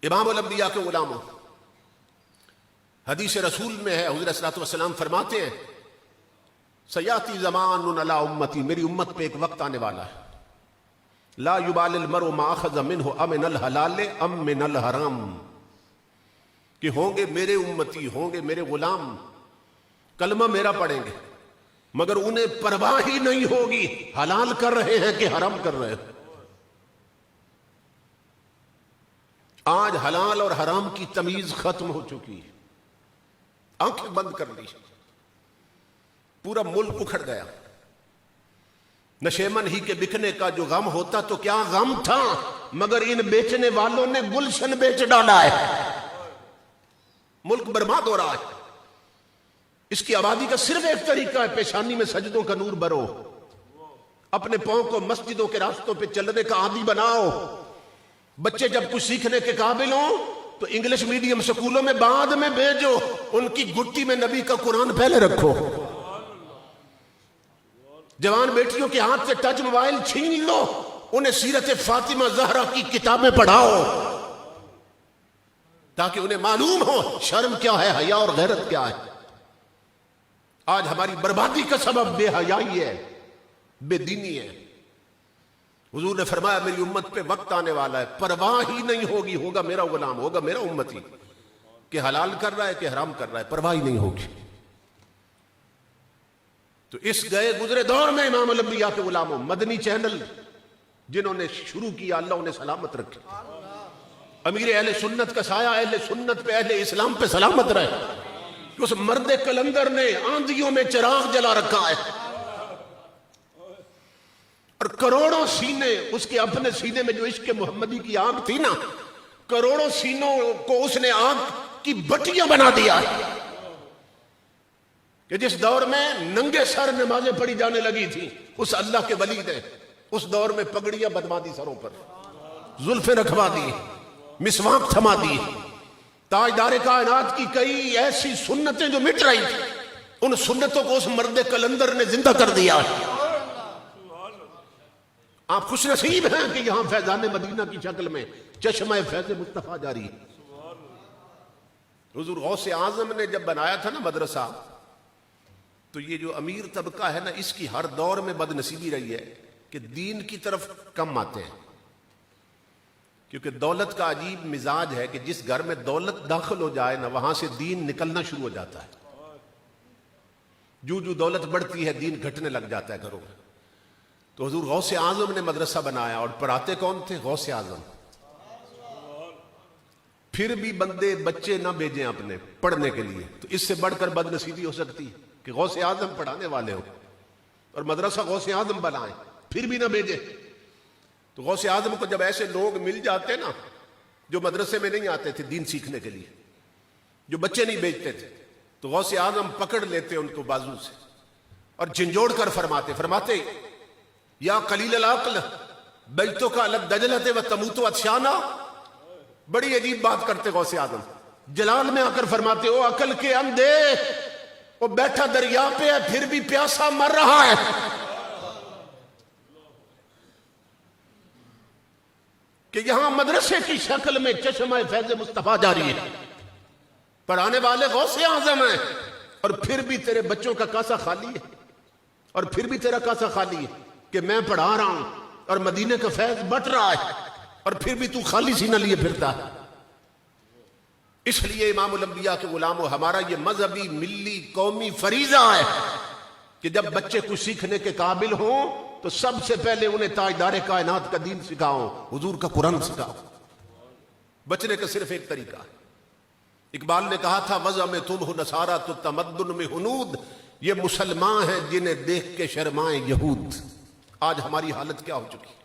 امام الانبیاء کے غلاموں، حدیث رسول میں ہے، حضور صلی اللہ علیہ وسلم فرماتے ہیں سیاتی زمان علی امتی، میری امت پہ ایک وقت آنے والا ہے، لا یبال المرء ما اخذ منہ امن الحلال ام من الحرام، کہ ہوں گے میرے امتی، ہوں گے میرے غلام، کلمہ میرا پڑھیں گے مگر انہیں پرواہ ہی نہیں ہوگی حلال کر رہے ہیں کہ حرام کر رہے ہیں۔ آج حلال اور حرام کی تمیز ختم ہو چکی ہے، آنکھیں بند کر لی، پورا ملک اکھڑ گیا۔ نشیمن ہی کے بکنے کا جو غم ہوتا تو کیا غم تھا، مگر ان بیچنے والوں نے گلشن بیچ ڈالا ہے، ملک برباد ہو رہا ہے۔ اس کی آبادی کا صرف ایک طریقہ ہے، پیشانی میں سجدوں کا نور بھرو، اپنے پاؤں کو مسجدوں کے راستوں پہ چلنے کا عادی بناؤ۔ بچے جب کچھ سیکھنے کے قابل ہوں تو انگلش میڈیم سکولوں میں بعد میں بھیجو، ان کی گٹی میں نبی کا قرآن پہلے رکھو۔ جوان بیٹیوں کے ہاتھ سے ٹچ موبائل چھین لو، انہیں سیرت فاطمہ زہرا کی کتابیں پڑھاؤ تاکہ انہیں معلوم ہو شرم کیا ہے، حیا اور غیرت کیا ہے۔ آج ہماری بربادی کا سبب بے حیائی ہے، بے دینی ہے۔ حضور نے فرمایا میری امت پہ وقت آنے والا ہے، پرواہ ہی نہیں ہوگی، ہوگا میرا غلام، ہوگا میرا امتی، کہ حلال کر رہا ہے کہ حرام کر رہا ہے، پرواہ ہی نہیں ہوگی۔ تو اس گئے گزرے دور میں امام الانبیاء کے غلاموں، مدنی چینل جنہوں نے شروع کیا، اللہ انہیں سلامت رکھے، امیر اہل سنت کا سایہ اہل سنت پہ، اہل اسلام پہ سلامت رہے۔ اس مرد کلندر نے آندھیوں میں چراغ جلا رکھا ہے، اور کروڑوں سینے، اس کے اپنے سینے میں جو عشق محمدی کی آگ تھی نا، کروڑوں سینوں کو اس نے آگ کی بٹیاں بنا دیا ہے، کہ جس دور میں ننگے سر نمازیں پڑھی جانے لگی تھی، اس اللہ کے ولی نے اس دور میں پگڑیاں بدما دی سروں پر، زلفیں رکھوا دی، مسواک تھما دی۔ تاجدار کائنات کی کئی ایسی سنتیں جو مٹ رہی تھی، ان سنتوں کو اس مرد کلندر نے زندہ کر دیا ہے۔ آپ خوش نصیب ہیں کہ یہاں فیضان مدینہ کی شکل میں چشمہ فیض مصطفیٰ جاری ہے۔ حضور غوث اعظم نے جب بنایا تھا نا مدرسہ، تو یہ جو امیر طبقہ ہے نا، اس کی ہر دور میں بد نصیبی رہی ہے کہ دین کی طرف کم آتے ہیں، کیونکہ دولت کا عجیب مزاج ہے کہ جس گھر میں دولت داخل ہو جائے نا، وہاں سے دین نکلنا شروع ہو جاتا ہے۔ جو دولت بڑھتی ہے دین گھٹنے لگ جاتا ہے گھروں میں۔ تو حضور غوث اعظم نے مدرسہ بنایا، اور پڑھاتے کون تھے؟ غوث اعظم۔ پھر بھی بندے بچے نہ بھیجیں اپنے پڑھنے کے لیے، تو اس سے بڑھ کر بد نصیبی ہو سکتی ہے کہ غوث اعظم پڑھانے والے ہو اور مدرسہ غوث اعظم بنائیں، پھر بھی نہ بھیجیں۔ تو غوث اعظم کو جب ایسے لوگ مل جاتے نا جو مدرسے میں نہیں آتے تھے دین سیکھنے کے لیے، جو بچے نہیں بھیجتے تھے، تو غوث اعظم پکڑ لیتے ان کو بازو سے اور جھنجھوڑ کر فرماتے یا قلیل العقل بیتک علی الدجلۃ وتموت عطشانا۔ بڑی عجیب بات کرتے غوث اعظم، جلال میں آ کر فرماتے او عقل کے اندھے، وہ بیٹھا دریا پہ ہے پھر بھی پیاسا مر رہا ہے۔ کہ یہاں مدرسے کی شکل میں چشمہ فیض مصطفیٰ جاری ہے، پڑھانے والے غوث اعظم ہیں، اور پھر بھی تیرے بچوں کا کاسا خالی ہے، اور پھر بھی تیرا کاسا خالی ہے کہ میں پڑھا رہا ہوں اور مدینے کا فیض بٹ رہا ہے، اور پھر بھی تو خالی سینہ لیے پھرتا ہے۔ اس لیے امام الانبیاء کے غلاموں، ہمارا یہ مذہبی ملی قومی فریضہ ہے کہ جب بچے کچھ سیکھنے کے قابل ہوں تو سب سے پہلے انہیں تاجدار کائنات کا دین سکھاؤ، حضور کا قرآن سکھاؤ۔ بچنے کا صرف ایک طریقہ ہے۔ اقبال نے کہا تھا وضع میں تم ہو نصارہ تو تمدن میں ہنود، یہ مسلمان ہیں جنہیں دیکھ کے شرمائیں یہود۔ آج ہماری حالت کیا ہو چکی ہے؟